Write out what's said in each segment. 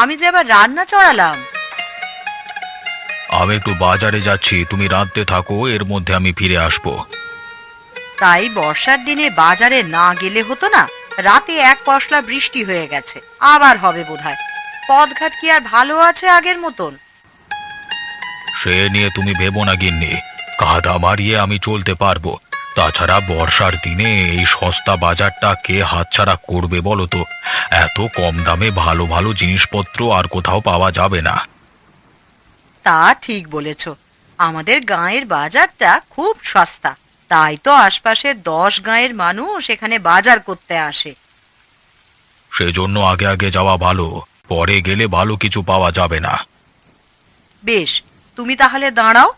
আমি যে আবার রান্না চড়ালাম। আমি একটু বাজারে যাচ্ছি, তুমি রাঁধতে থাকো, এর মধ্যে আমি ফিরে আসবো। তাই বর্ষার দিনে বাজারে না গেলে হতো না? রাতে এক পশলা বৃষ্টি হয়ে গেছে, আবার হবে বোধহয়। পথঘাট কি আর ভালো আছে আগের মতন? সে নিয়ে তুমি ভেবো না গিন্নি, কাদা মারিয়ে আমি চলতে পারবো। তাছাড়া বর্ষার দিনে এই সস্তা বাজারটা কে হাতছাড়া করবে বলো তো? এত কম দামে ভালো ভালো জিনিসপত্র আর কোথাও পাওয়া যাবে না। তা ঠিক বলেছ। আমাদের গাঁয়ের বাজারটা খুব সস্তা, তাই তো আশপাশের 10 গাঁয়ের মানুষ এখানে বাজার করতে আসে। সেজন্য আগে আগে যাওয়া ভালো, পরে গেলে ভালো কিছু পাওয়া যাবে না। বেশ, তুমি তাহলে দাঁড়াও,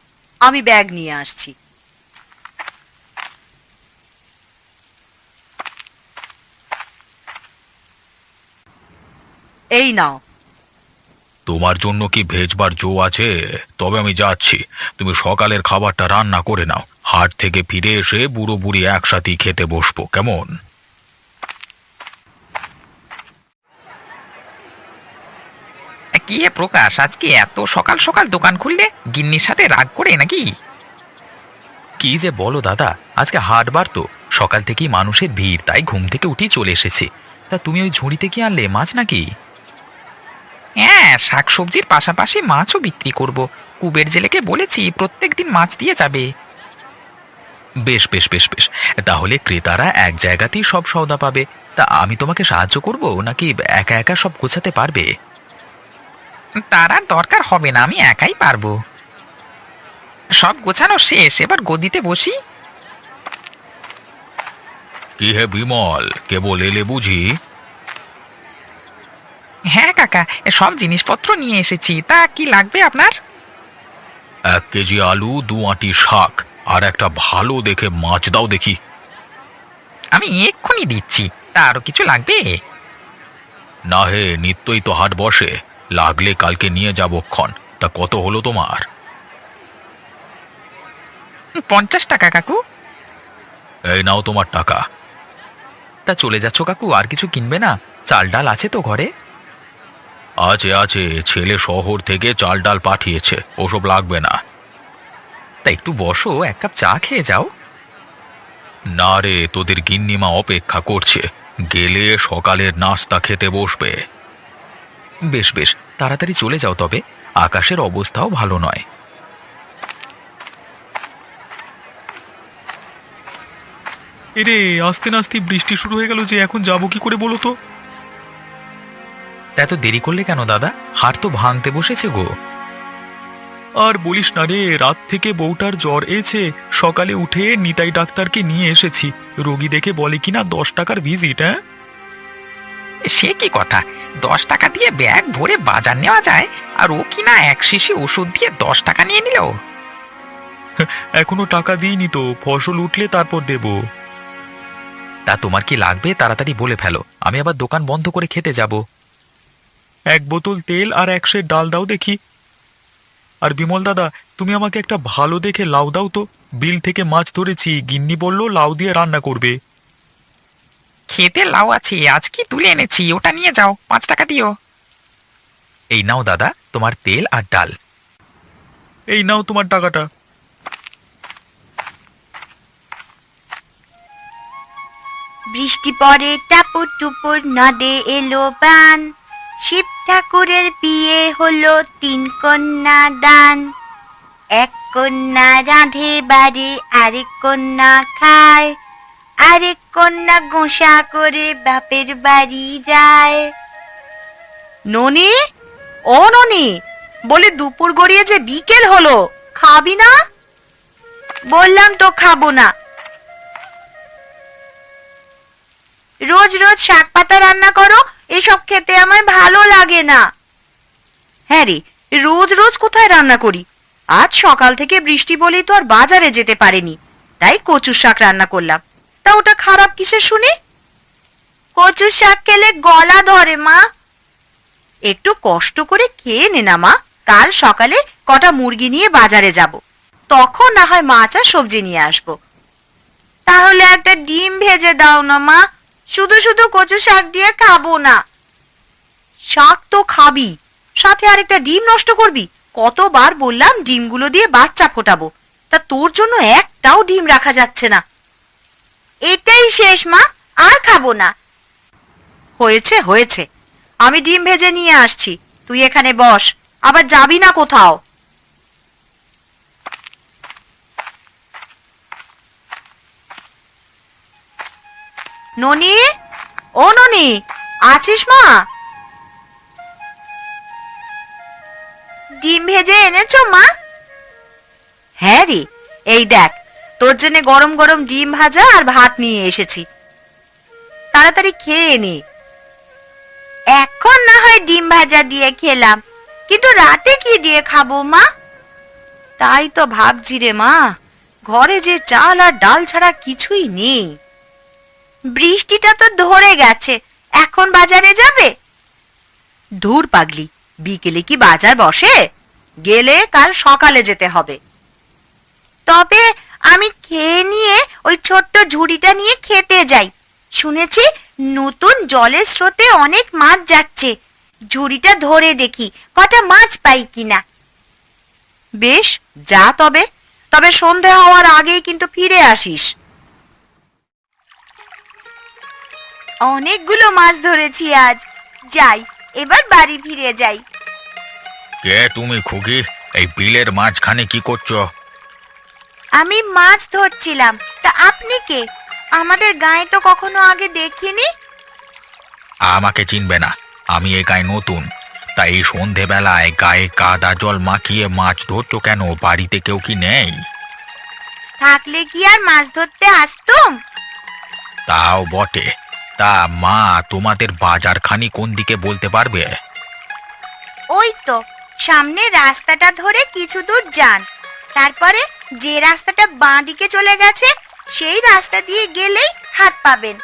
আমি ব্যাগ নিয়ে আসছি। এই নাও। তোমার জন্য কি ভেজবার জো আছে? তবে আমি যাচ্ছি, তুমি সকালের খাবারটা রান্না করে নাও। হাট থেকে ফিরে এসে বুড়ো বুড়ি একসাথেই খেতে বসবো, কেমন? কি হে প্রকাশ, আজকে এত সকাল সকাল দোকান খুললে? গিন্নির সাথে রাগ করে নাকি? কি যে বলো দাদা, আজকে হাটবার তো, সকাল থেকেই মানুষের ভিড়, তাই ঘুম থেকে উঠেই চলে এসেছি। তা তুমি ওই ঝুড়িতে কি আনলে, মাছ নাকি? হ্যাঁ, শাকসবজির পাশাপাশি মাছও বিক্রি করব। কুবের জেলেকে বলেছি প্রত্যেক দিন মাছ দিয়ে যাবে। বেশ বেশ বেশ বেশ, তাহলে ক্রেতারা এক জায়গাতেই সব সওদা পাবে। তা আমি তোমাকে সাহায্য করব নাকি একা একা সব গোছাতে পারবে? তার আর দরকার হবে না, আমি একাই পারবো। সব গোছানো শেষ, এবার গদিতে বসি। কি হে বিমল, কেবল এলে বুঝি? হ্যাঁ কাকা, সব জিনিসপত্র নিয়ে এসেছি। তা কি লাগবে আপনার? 1 কেজি আলু, 2 আঁটি শাক, আর একটা ভালো দেখে মাছ দাও দেখি। আমি এক্ষুনি দিচ্ছি। তা আরো কিছু লাগবে? না হে, নিত্যই তো হাট বসে, লাগলে কালকে নিয়ে যাবো ক্ষণ। তা কত হলো তোমার? 50 টাকা কাকু। এই নাও তোমার টাকা। তা চলে যাচ্ছ কাকু, আর কিছু কিনবে না? চাল ডাল আছে তো ঘরে? আছে আছে, ছেলে শহর থেকে চাল ডাল পাঠিয়েছে, ওসব লাগবে না। তা একটু বসো, 1 কাপ চা খেয়ে যাও। না রে, তোদের গিন্নিমা অপেক্ষা করছে, গেলে সকালের নাস্তা খেতে বসবে। বেশ বেশ, তাড়াতাড়ি চলে যাও তবে, আকাশের অবস্থাও ভালো নয়। এরে, আস্তে নাস্তে বৃষ্টি শুরু হয়ে গেল যে, এখন যাবো কি করে বলো তো? এত দেরি করলে কেন দাদা? হাট তো ভাঙতে বসেছে গো। আর বলিস না রে, রাত থেকে বউটার জ্বর এসে সকালে উঠে নিতাই ডাক্তারকে নিয়ে এসেছি। রোগী দেখে বলে কিনা 10 টাকার ভিজিট। হ্যাঁ, সে কি কথা? 10 টাকা দিয়ে ব্যাগ ভরে বাজার নেওয়া যায়, আর ও কিনা এক শিশি ওষুধ দিয়ে 10 টাকা নিয়ে নিল। এখনো টাকা দিইনি তো, ফসল উঠলে তারপর দেব। তা তোমার কি লাগবে তাড়াতাড়ি বলে ফেলো, আমি আবার দোকান বন্ধ করে খেতে যাব। 1 বোতল তেল আর 1 সের ডাল দাও দেখি। আর বিমল দাদা, তুমি আমাকে একটা ভালো দেখে লাউ দাও তো। বিল থেকে মাছ ধরেছি, গিন্নি বলল লাউ দিয়ে রান্না করবে। খেতে লাউ আছে, আজ কি তুলে এনেছি, ওটা নিয়ে যাও, 5 টাকা দিও। এই নাও দাদা তোমার তেল আর ডাল। এই নাও তোমার টাকাটা। বৃষ্টি পড়ে টাপুর টুপুর, নদে এলো বান। শিব ঠাকুরের বিয়ে হলো 3 কন্যা দান। 1 কন্যা রাঁধে বাড়ি, আরেক কন্যা খায়, আরেক কন্যা গোসা করে বাপের বাড়ি যায়। ননি, ও ননি, বলে দুপুর গড়িয়ে যে বিকেল হলো, খাবি না? বললাম তো খাবো না। রোজ রোজ শাক পাতা রান্না করো, এসব খেতে আমার ভালো লাগে না। হ্যাঁ রে, রোজ রোজ কোথায় রান্না করি? আজ সকাল থেকে বৃষ্টি বলেই তো আর বাজারে যেতে পারেনি, তাই কচুর শাক রান্না করলাম। তা ওটা খারাপ কিসের শুনি? কচুর শাক খেলে গলা ধরে মা। একটু কষ্ট করে খেয়ে নে না মা, কাল সকালে কটা মুরগি নিয়ে বাজারে যাব, তখন না হয় মাছ আর সবজি নিয়ে আসবো। তাহলে একটা ডিম ভেজে দাও না মা, শুধু শুধু কচু শাক দিয়ে খাবো না। শাক তো খাওয়া খাবি, সাথে আরেকটা ডিম নষ্ট করবি? কতবার বললাম ডিমগুলো দিয়ে বাচ্চা ফোটাবো, তা তোর জন্য একটাও ডিম রাখা যাচ্ছে না। এটাই শেষ মা, আর খাবো না। হয়েছে হয়েছে, আমি ডিম ভেজে নিয়ে আসছি, তুই এখানে বস, আবার যাবি না কোথাও। ননি, ও ননি, আছিস মা? ডিম ভেজে এনেছো মা? হ্যাঁ রে, এই দেখ তোর জন্য গরম গরম ডিম ভাজা আর ভাত নিয়ে এসেছি, তাড়াতাড়ি খেয়ে নে। এখন না হয় ডিম ভাজা দিয়ে খেলাম, কিন্তু রাতে কি দিয়ে খাবো মা? তাই তো ভাবছি রে মা, ঘরে যে চাল আর ডাল ছাড়া কিছুই নেই। বৃষ্টিটা তো ধরে গেছে, এখন বাজারে যাবে? ধুর পাগলি, বিকেলে কি বাজার বসে? গেলে কাল সকালে যেতে হবে। তবে আমি খেয়ে নিয়ে ওই ছোট্ট ঝুড়িটা নিয়ে খেতে যাই। শুনেছি নতুন জলের স্রোতে অনেক মাছ যাচ্ছে, ঝুড়িটা ধরে দেখি কটা মাছ পাই কিনা। বেশ, যা তবে, তবে সন্ধে হওয়ার আগেই কিন্তু ফিরে আসিস। অনেকগুলো মাছ ধরেছি আজ, যাই, এবার বাড়ি ফিরে যাই। কে তুমি খুকি? এই বিলের মাঝখানে কি করছো? আমি মাছ ধরছিলাম, তা আপনি কে? আমাদের গায়ে তো কখনো আগে দেখিনি। আমাকে চিনবে না, আমি এই গায়ে নতুন। তাই এই সন্ধেবেলায় গায়ে কাদা জল মাখিয়ে মাছ ধরছো কেন? বাড়িতে কেউ কি নেই? থাকলে কি আর মাছ ধরতে আসতুম? তাও বটে। তা মা, তোমাদের বাজারখানি কোন দিকে বলতে পারবে? ওই তো সামনে রাস্তাটা ধরে কিছু দূর যান, তারপরে যে রাস্তাটা বাঁ দিকে চলে গেছে সেই রাস্তা দিয়ে গেলেই হাত পাবেন।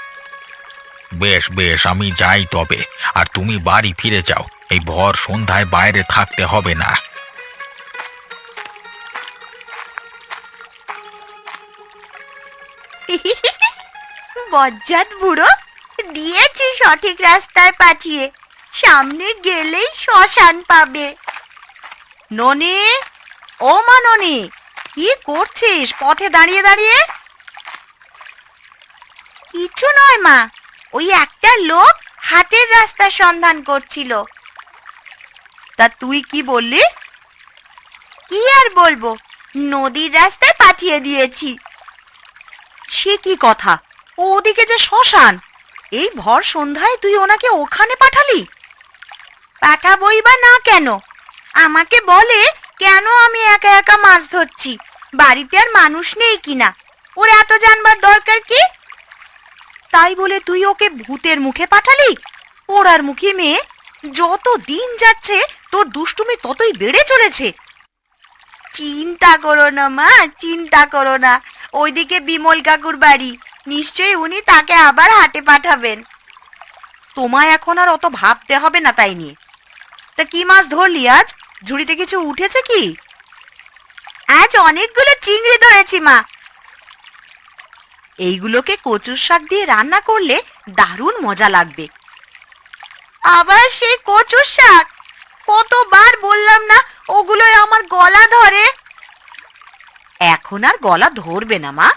বেশ বেশ, আমি যাই তবে। আর তুমি বাড়ি ফিরে যাও, এই ভর সন্ধ্যায় বাইরে থাকতে হবে না। বজ্জাত বুড়ো, দিয়েছি সঠিক রাস্তায় পাঠিয়ে, সামনে গেলেই শ্মশান পাবে। ননি, ও মা ননি, কি করছিস পথে দাঁড়িয়ে দাঁড়িয়ে? কিছু নয় মা, ওই একটা লোক হাটের রাস্তার সন্ধান করছিল। তা তুই কি বললি? কি আর বলবো, নদীর রাস্তায় পাঠিয়ে দিয়েছি। সে কি কথা? ও ওদিকে যে শ্মশান, এই ভর সন্ধ্যায় তুই ওনাকে ওখানে পাঠালি? পাঠাবই বা না কেন? আমাকে বলে কেন আমি একা একা মাছ ধরছি, বাড়িতে আর মানুষ নেই কিনা, ওর এত জানবার দরকার কি? তাই বলে তুই ওকে ভূতের মুখে পাঠালি? পোড়ার মুখী মেয়ে, যত দিন যাচ্ছে তোর দুষ্টুমি ততই বেড়ে চলেছে। চিন্তা করো না মা, চিন্তা করো না, ওইদিকে বিমল কাকুর বাড়ি, নিশ্চয়ই উনি তাকে আবার হাটে পাঠাবেন। তোমায় এখন আর অত ভাবতে হবে না তাই নিয়ে। তা কি মাছ ধরলি আজ? ঝুড়িতে কিছু উঠেছে কি? আজ অনেকগুলো চিংড়ি ধরেছি মা। এইগুলোকে কচুর শাক দিয়ে রান্না করলে দারুণ মজা লাগবে। আবার সেই কচুর শাক? কতবার বললাম না ওগুলোই আমার গলা ধরে। এখন আর গলা ধরবে না মা,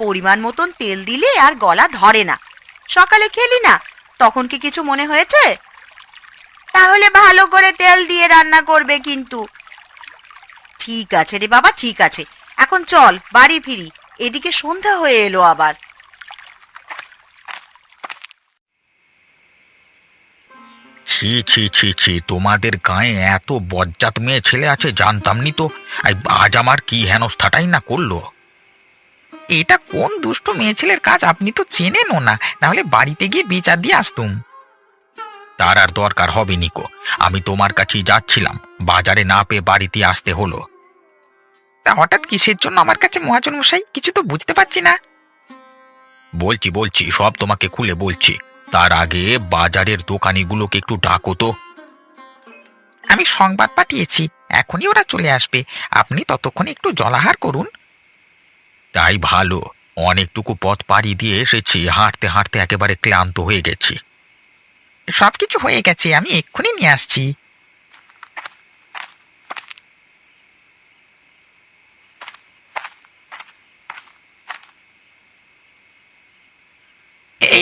পরিমাণ মতন তেল দিলে আর গলা ধরে না। সকালে খেলি না, তখন কি কিছু মনে হয়েছে? তাহলে ভালো করে তেল দিয়ে রান্না করবে কিন্তু। ঠিক আছে রে বাবা, ঠিক আছে, এখন চল বাড়ি ফিরি, এদিকে সন্ধ্যা হয়ে এলো আবার। ছি ছি ছি ছি, তোমাদের গায়ে এত বজ্জাত মেয়ে ছেলে আছে জানতাম নি তো। আজ আমার কি হেনস্থাটাই না করলো। এটা কোন দুষ্ট মেয়ে ছেলের কাজ আপনি তো চেনেনও না, নাহলে বাড়িতে গিয়ে বিচার দিয়ে আসতুম। তার আর দরকার হবে নিকো, আমি তোমার কাছেই যাচ্ছিলাম, বাজারে না পেয়ে বাড়িতে আসতে হলো। তা হঠাৎ কিসের জন্য আমার কাছে মহাজন মশাই, কিছু তো বুঝতে পারছি না। বলছি বলছি, সব তোমাকে খুলে বলছি। তার আগে বাজারের দোকানিগুলোকে একটু ডাকো তো। আমি সংবাদ পাঠিয়েছি, এখনই ওরা চলে আসবে, আপনি ততক্ষণে একটু জলাহার করুন। তাই ভালো, অনেকটুকু পথ পাড়ি দিয়ে এসেছি, হাঁটতে হাঁটতে একেবারে ক্লান্ত হয়ে গেছি। সবকিছু হয়ে গেছে, আমি এক্ষুনি নিয়ে আসছি।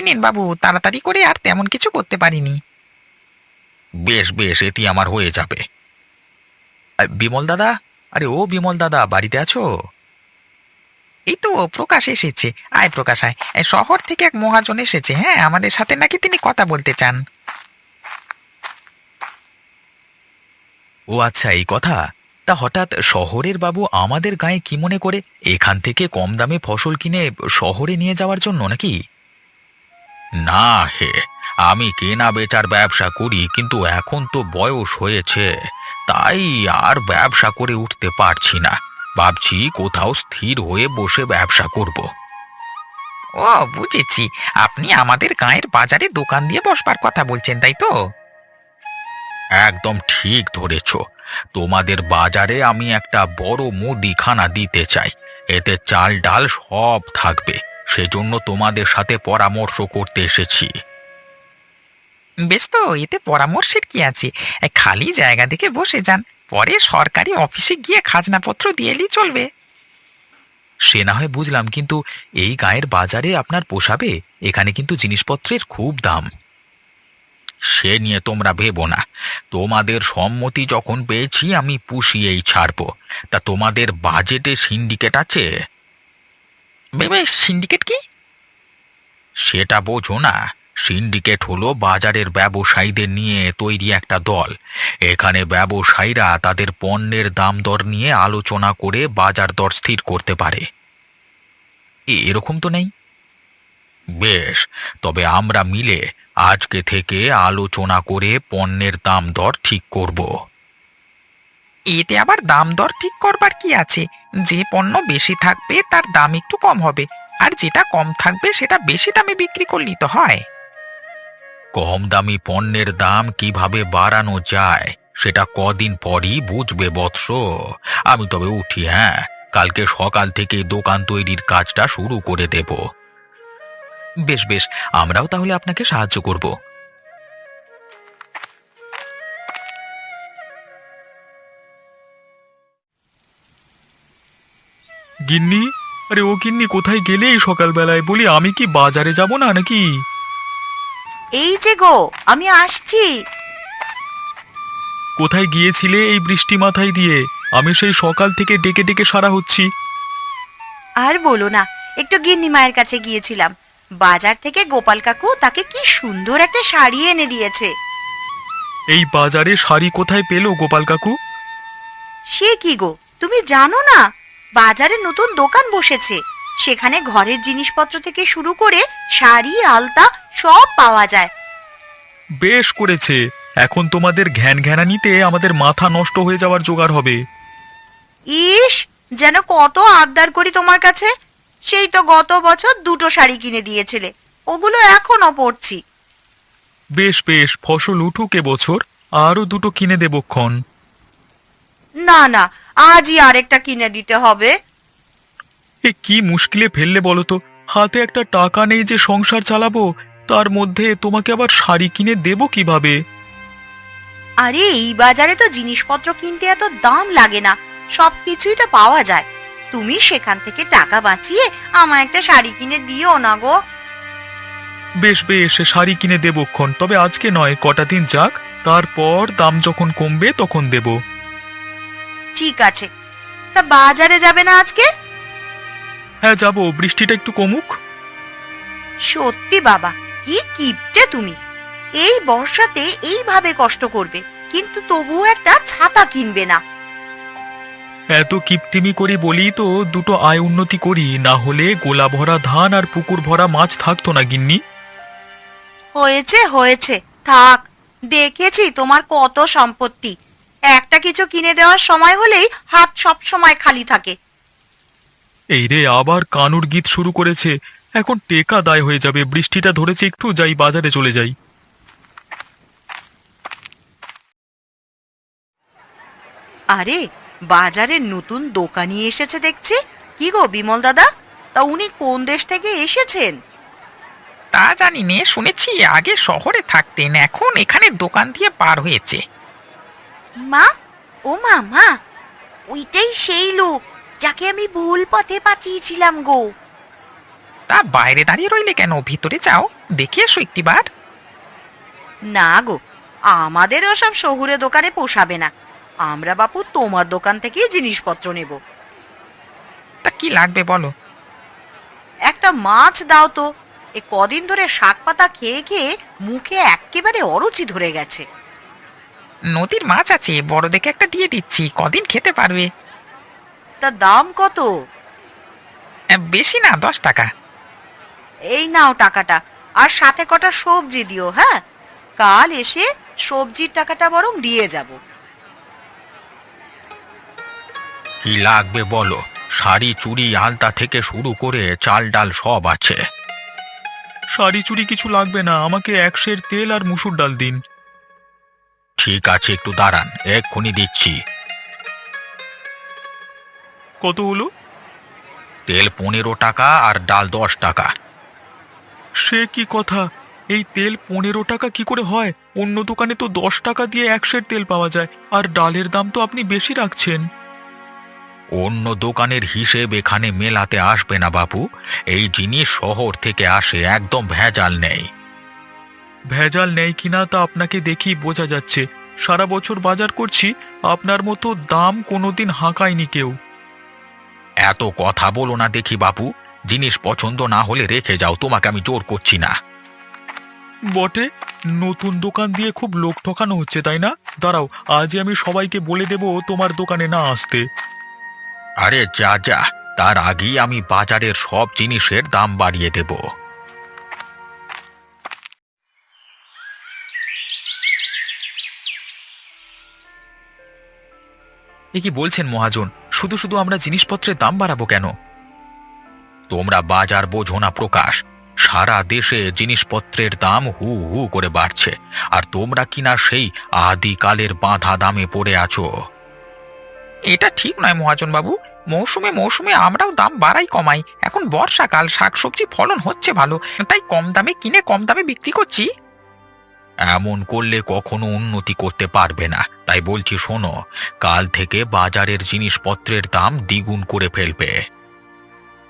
নিন বাবু, তাড়াতাড়ি করে আর তেমন কিছু করতে পারিনি। বেশ বেশ, এটি আমার হয়ে যাবে। বিমল দাদা, আরে ও বিমল দাদা, বাড়িতে আছো? এই তো প্রকাশ এসেছে। আয় প্রকাশ আয়। এই শহর থেকে এক মহাজন এসেছে, হ্যাঁ, আমাদের সাথে নাকি তিনি কথা বলতে চান। ও আচ্ছা, এই কথা। তা হঠাৎ শহরের বাবু আমাদের গায়ে কি মনে করে এখান থেকে কম দামে ফসল কিনে শহরে নিয়ে যাওয়ার জন্য নাকি? না হে, আমি কেনা বেচার ব্যবসা করি, কিন্তু এখন তো বয়স হয়েছে, তাই আর ব্যবসা করে উঠতে পারছি না। ভাবছি কোথাও স্থির হয়ে বসে ব্যবসা করব। ও বুঝেছি, আপনি আমাদের গায়ের বাজারে দোকান দিয়ে বসবার কথা বলছেন, তাই তো? একদম ঠিক ধরেছ। তোমাদের বাজারে আমি একটা বড় মুদিখানা দিতে চাই। এতে চাল ডাল সব থাকবে, সেজন্য তোমাদের সাথে পরামর্শ করতে এসেছি। বেশ, তো এতে পরামর্শের কি আছে? খালি জায়গা দেখে বসে যান, পরে সরকারি অফিসে গিয়ে খাজনাপত্র দিয়ে এলেই চলবে। সে না হয় বুঝলাম, কিন্তু এই গায়ের বাজারে আপনার পোষাবে? এখানে কিন্তু জিনিসপত্রের খুব দাম। সে নিয়ে তোমরা ভেবো না, তোমাদের সম্মতি যখন পেয়েছি আমি পুষিয়েই ছাড়বো। তা তোমাদের বাজেটে সিন্ডিকেট আছে? বেবে, সিন্ডিকেট কি? সেটা বোঝো না? সিন্ডিকেট হলো বাজারের ব্যবসায়ীদের নিয়ে তৈরি একটা দল। এখানে ব্যবসায়ীরা তাদের পণ্যের দাম দর নিয়ে আলোচনা করে বাজার দর স্থির করতে পারে। এরকম তো নেই। বেশ, তবে আমরা মিলে আজকে থেকে আলোচনা করে পণ্যের দাম দর ঠিক করব। এতে আবার দাম দর ঠিক করবার কি আছে? যে পণ্য বেশি থাকবে তার দাম একটু কম হবে, আর যেটা কম থাকবে সেটা বেশি দামে বিক্রি করলেই তো হয়। কম দামি পণ্যের দাম কিভাবে বাড়ানো যায় সেটা কদিন পরই বুঝবে বৎস। আমি তবে উঠি, হ্যাঁ, কালকে সকাল থেকে দোকান তৈরির কাজটা শুরু করে দেব। বেশ বেশ, আমরাও তাহলে আপনাকে সাহায্য করব। গিন্নি, আরে ও গিন্নি, কোথায় গেলে এই সকালবেলায়? বলি, আমি কি বাজারে যাব না নাকি? এই যে গো, আমি আসছি। কোথায় গিয়েছিলে এই বৃষ্টি মাথায় দিয়ে? আমি সেই সকাল থেকে ডেকে ডেকে সারা হচ্ছি। আর বলো না, একটু গিন্নি মায়ের কাছে গিয়েছিলাম। বাজার থেকে গোপাল কাকু তাকে কি সুন্দর একটা শাড়ি এনে দিয়েছে। এই বাজারে শাড়ি কোথায় পেলো গোপাল কাকু? সে কি গো, তুমি জানো না? বাজারে নতুন দোকান বসেছে, সেখানে ঘরের জিনিসপত্র থেকে শুরু করে শাড়ি আলতা সব পাওয়া যায়। বেশ করেছে, এখন তোমাদের ঘ্যান ঘ্যানানিতে আমাদের মাথা নষ্ট হয়ে যাওয়ার জোগাড় হবে। ইস, যেন কত আবদার করি তোমার কাছে। সেই তো গত বছর 2টো শাড়ি কিনে দিয়েছিলে, ওগুলো এখনো পরছি। বেশ বেশ, ফসল উঠুক এবছর, আরো 2টো কিনে দেবক্ষণ। না না, আজই আরেকটা কিনে দিতে হবে। এ কি মুশকিলে ফেললে বলো তো? হাতে একটা টাকা নেই যে সংসার চালাবো, তার মধ্যে তোমাকে আবার শাড়ি কিনে দেবো কিভাবে? আরে এই বাজারে তো জিনিসপত্র কিনতে এত দাম লাগে না, সবকিছুই তো পাওয়া যায়। তুমি সেখান থেকে টাকা বাঁচিয়ে আমার একটা শাড়ি কিনে দিও না গো। বেশ বেশ, শাড়ি কিনে দেবক্ষণ, তবে আজকে নয়, কটা দিন যাক, তারপর দাম যখন কমবে তখন দেব। ঠিক আছে, তা বাজারে যাবে না আজকে? হ্যাঁ যাব, বৃষ্টিটা একটু কমুক। সত্যি বাবা, কি কিপটে তুমি! এই বর্ষাতে এইভাবে কষ্ট করবে, কিন্তু তবুও একটা ছাতা কিনবে না। এত কিপটিমি করি বলি তো 2টো আয় উন্নতি করি, না হলে গোলা ভরা ধান আর পুকুর ভরা মাছ থাকতো না গিন্নি। হয়েছে হয়েছে, থাক। দেখেছি তোমার কত সম্পত্তি, একটা কিছু কিনে দেওয়ার সময় হলেই হাত সব সময় খালি থাকে। এই রে, আবার কানুর গীত শুরু করেছে। এখন টেকা দায় হয়ে যাবে। বৃষ্টিটা ধরেছে, একটু যাই, বাজারে চলে যাই। আরে, বাজারে নতুন দোকানি এসেছে দেখছি। কি গো বিমল দাদা, তা উনি কোন দেশ থেকে এসেছেন? তা জানি নে, শুনেছি আগে শহরে থাকতেন, এখন এখানে দোকান দিয়ে পার হয়েছে। মা, ও মা, ওইটাই সেই লোক যাকে আমি ভুল পথে পাঠিয়েছিলাম গো। তা বাইরে দাঁড়িয়ে রইলে কেন? ভিতরে যাও, দেখে এসো একটিবার। না গো, আমাদের ওসব শহুরে দোকানে পোষাবে না। আমরা বাপু তোমার দোকান থেকেই জিনিসপত্র নেব। তা কি লাগবে বলো? একটা মাছ দাও তো। এ কদিন ধরে শাক পাতা খেয়ে খেয়ে মুখে এক্কেবারে অরুচি ধরে গেছে। নদীর মাছ আছে, বড় দেখে একটা দিয়ে দিচ্ছি, কদিন খেতে পারবে। তা দাম কত? বেশি না, 10 টাকা। এই নাও টাকাটা, আর সাথে কটা সবজি দিও। হ্যাঁ, কাল এসে সবজির টাকাটা বরং দিয়ে যাব। কি লাগবে বলো? শাড়ি চুড়ি আলতা থেকে শুরু করে চাল ডাল সব আছে। শাড়ি চুড়ি কিছু লাগবে না, আমাকে 1 সের তেল আর মুসুর ডাল দিন। ঠিক আছে, একটু দাঁড়ান, এক্ষুনি দিচ্ছি। কত হলো? তেল 15 টাকা আর ডাল 10 টাকা। সে কি কথা! এই তেল 15 টাকা কি করে হয়? অন্য দোকানে তো 10 টাকা দিয়ে 1 সের তেল পাওয়া যায়, আর ডালের দাম তো আপনি বেশি রাখছেন। অন্য দোকানের হিসেব এখানে মেলাতে আসবে না বাবু। এই জিনিস শহর থেকে আসে, একদম ভেজাল নেই। ভেজাল নেই কিনা তা আপনাকে দেখেই বোঝা যাচ্ছে। সারা বছর বাজার করছি, আপনার মতো দাম কোনোদিন হাঁকায়নি কেউ। এত কথা বলো না দেখি বাবু। জিনিস পছন্দ না হলে রেখে যাও, তোমাকে আমি জোর করছি না। বটে, নতুন দোকান দিয়ে খুব লোক ঠকানো হচ্ছে, তাই না? দাঁড়াও, আজই আমি সবাইকে বলে দেব তোমার দোকানে না আসতে। আরে যা যা, তার আগেই আমি বাজারের সব জিনিসের দাম বাড়িয়ে দেব। এ কি বলছেন মহাজন? শুধু শুধু আমরা জিনিসপত্রের দাম বাড়াবো কেন? তোমরা বাজার বোঝো না প্রকাশ। সারা দেশে জিনিসপত্রের দাম হু হু করে বাড়ছে, আর তোমরা কিনা সেই আদিকালের বাঁধা দামে পড়ে আছো। এটা ঠিক নয় মহাজন বাবু। মৌসুমে মৌসুমে আমরাও দাম বাড়াই কমাই। এখন বর্ষাকাল, শাকসবজি ফলন হচ্ছে ভালো, তাই কম দামে কিনে কম দামে বিক্রি করছি। এমন করলে কখনো উন্নতি করতে পারবে না। তাই বলছি শোনো, কাল থেকে বাজারের জিনিসপত্রের দাম দ্বিগুণ করে ফেলবে।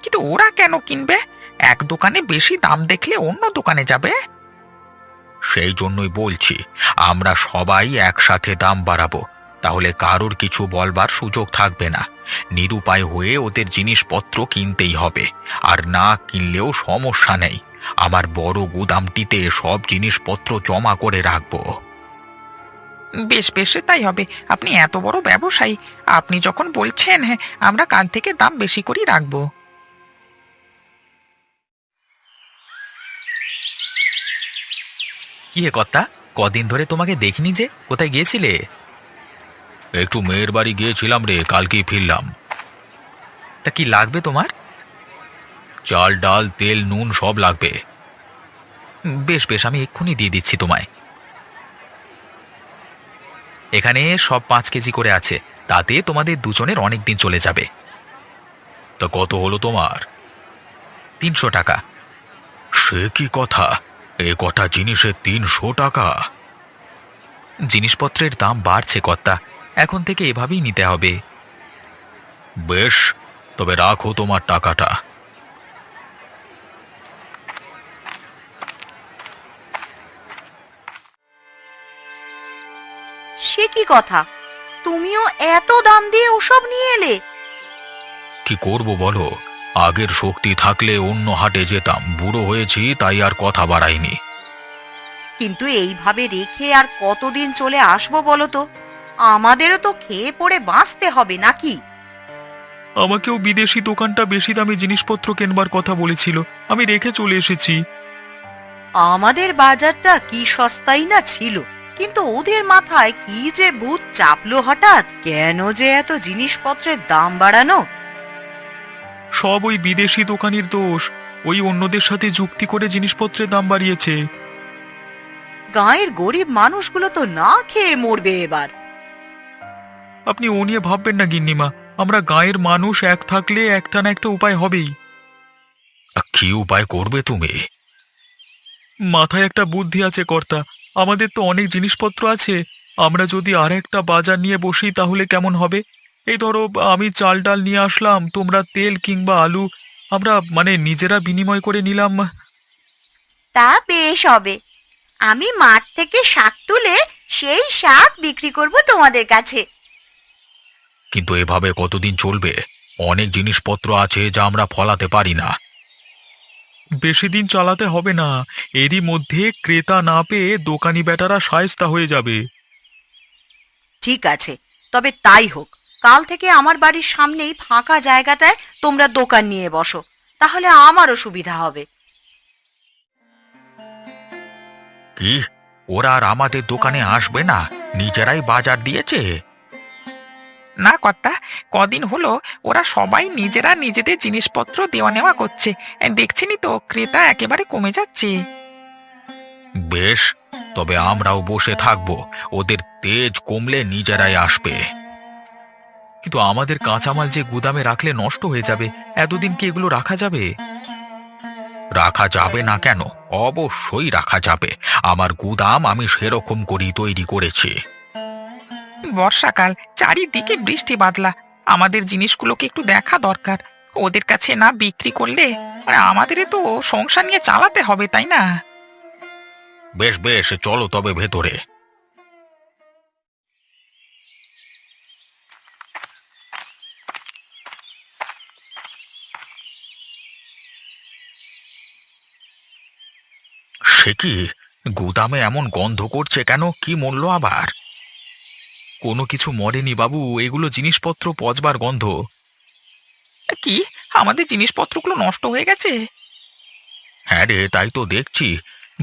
কিন্তু ওরা কেন কিনবে? এক দোকানে বেশি দাম দেখলে অন্য দোকানে যাবে। সেই জন্যই বলছি, আমরা সবাই একসাথে দাম বাড়াবো। তাহলে কারোর কিছু বলবার সুযোগ থাকবে না। নিরুপায় হয়ে ওদের জিনিসপত্র কিনতেই হবে। আর না কিনলেও সমস্যা নেই, আমার বড় গুদামটিতে সব জিনিসপত্র জমা করে রাখবো। বেশ বেশ, তাই হবে। আপনি এত বড় ব্যবসায়ী, আপনি যখন বলছেন, হ্যাঁ, আমরা কাল থেকে দাম বেশি করেই রাখবো। কি হে কর্তা, কদিন ধরে তোমাকে দেখিনি যে, কোথায় গিয়েছিলে? একটু মেয়ের বাড়ি গিয়েছিলাম রে, কালকেই ফিরলাম। তা কি লাগবে তোমার? চাল ডাল তেল নুন সব লাগবে। বেশ বেশ, আমি এক্ষুনি দিয়ে দিচ্ছি তোমায়। এখানে সব 5 কেজি করে আছে, তাতে তোমাদের দুজনের অনেক দিন চলে যাবে। তা কত হলো তোমার? 300 টাকা। সে কি কথা! এ কটা জিনিসে 300 টাকা! জিনিসপত্রের দাম বাড়ছে কর্তা, এখন থেকে এভাবেই নিতে হবে। বেশ, তবে রাখো তোমার টাকাটা। সে কি কথা? তুমিও এত দাম দিয়ে ওসব নিয়ে এলে? কি করব বলো? আগের শক্তি থাকলে অন্য হাটে যেতাম, বুড়ো হয়েছি তাই আর কথা বাড়াইনি। কিন্তু এইভাবে রেখে আর কতদিন চলে আসবো বলো তো? আমাদেরও তো খেয়ে পড়ে বাঁচতে হবে নাকি? আমাকেও বিদেশি দোকানটা বেশি দামে জিনিসপত্র কেনবার কথা বলেছিল, আমি রেখে চলে এসেছি। আমাদের বাজারটা কি সস্তাই না ছিল, কিন্তু ওদের মাথায় কি যে ভূত চাপলো হঠাৎ, কেন যে এত জিনিসপত্রের দাম বাড়ানো? সব ওই বিদেশি দোকানির দোষ। ওই অন্যদের সাথে যুক্তি করে জিনিসপত্রের দাম বাড়িয়েছে। গাঁয়ের গরিব মানুষগুলো তো না খেয়ে মরবে এবার। আপনি ও নিয়ে ভাববেন না গিন্নিমা, আমরা গাঁয়ের মানুষ এক থাকলে একটা না একটা উপায় হবেই। কি উপায় করবে তুমি? মাথায় একটা বুদ্ধি আছে কর্তা। আমাদের তো অনেক জিনিসপত্র আছে, আমরা যদি আর একটা বাজার নিয়ে বসি তাহলে কেমন হবে? এই ধরো, আমি চাল ডাল নিয়ে আসলাম, তোমরা তেল কিংবা আলু, আমরা নিজেরা বিনিময় করে নিলাম। তা বেশ হবে। আমি মাঠ থেকে শাক তুলে সেই শাক বিক্রি করব তোমাদের কাছে। কিন্তু এভাবে কতদিন চলবে? অনেক জিনিসপত্র আছে যা আমরা ফলাতে পারি না। বেশি দিন চালাতে হবে না, এরই মধ্যে ক্রেতা না পেয়ে দোকানি বেটারা শায়েস্তা হয়ে যাবে। ঠিক আছে, তবে তাই হোক। কাল থেকে আমার বাড়ির সামনেই ফাঁকা জায়গাটায় তোমরা দোকান নিয়ে বসো, তাহলে আমারও সুবিধা হবে। কি, ওরা আর আমাদের দোকানে আসবে না? নিজেরাই বাজার দিয়েছে। না কর্তা, কদিন হলো ওরা সবাই নিজেরা নিজেদের জিনিসপত্র দেওয়া নেওয়া করছে। দেখছেনই তো ক্রেতা একেবারে কমে যাচ্ছে। বেশ, তবে আমরাও বসে থাকবো, ওদের তেজ কমলে নিজেরাই আসবে। কিন্তু আমাদের কাঁচামাল যে গুদামে রাখলে নষ্ট হয়ে যাবে, এতদিন কি এগুলো রাখা যাবে? রাখা যাবে না কেন? অবশ্যই রাখা যাবে। আমার গুদাম আমি সেরকম করেই তৈরি করেছি। বর্ষাকাল, চারিদিকে বৃষ্টি বাদলা, আমাদের জিনিসগুলোকে একটু দেখা দরকার। ওদের কাছে না বিক্রি করলে আমাদের তো সংসার নিয়ে চালাতে হবে, তাই না? বেশ বেশ, চলো তবে ভেতরে। সে কি, গুদামে এমন গন্ধ করছে কেন? কি মূল্য আবার? কোনো কিছু মরেনি বাবু, এগুলো জিনিসপত্র পচবার গন্ধ। কি, আমাদের জিনিসপত্রগুলো নষ্ট হয়ে গেছে? হ্যাঁ রে, তাই তো দেখছি।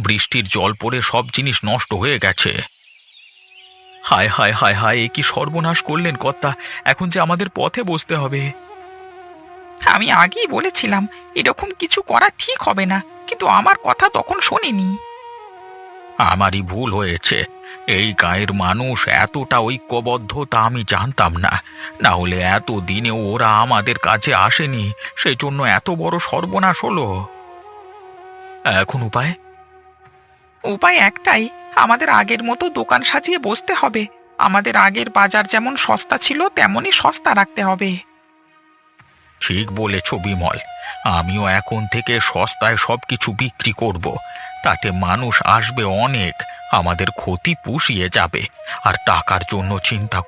বৃষ্টির জল পড়ে সব জিনিস নষ্ট হয়ে গেছে। হায় হায় হায় হায়, এ কি সর্বনাশ করলেন কর্তা! এখন যে আমাদের পথে বসতে হবে। আমি আগেই বলেছিলাম এরকম কিছু করা ঠিক হবে না, কিন্তু আমার কথা তখন শোনেনি। আমারই ভুল হয়েছে। এই গাঁয়ের মানুষ এতটা ঐক্যবদ্ধ তা আমি জানতাম না। না হলে এত দিনেও ওরা আমাদের কাছে আসেনি, সেজন্য এত বড় সর্বনাশ হলো। এখন উপায়? উপায় একটাই, আমাদের আগের মতো দোকান সাজিয়ে বসতে হবে। আমাদের আগের বাজার যেমন সস্তা ছিল তেমনই সস্তা রাখতে হবে। ঠিক বলেছ বিমল। আমিও এখন থেকে সস্তায় সবকিছু বিক্রি করব। তাতে মানুষ আসবে অনেক, আমাদের ক্ষতি পুষিয়ে যাবে। আর টাকার জন্য চিন্তা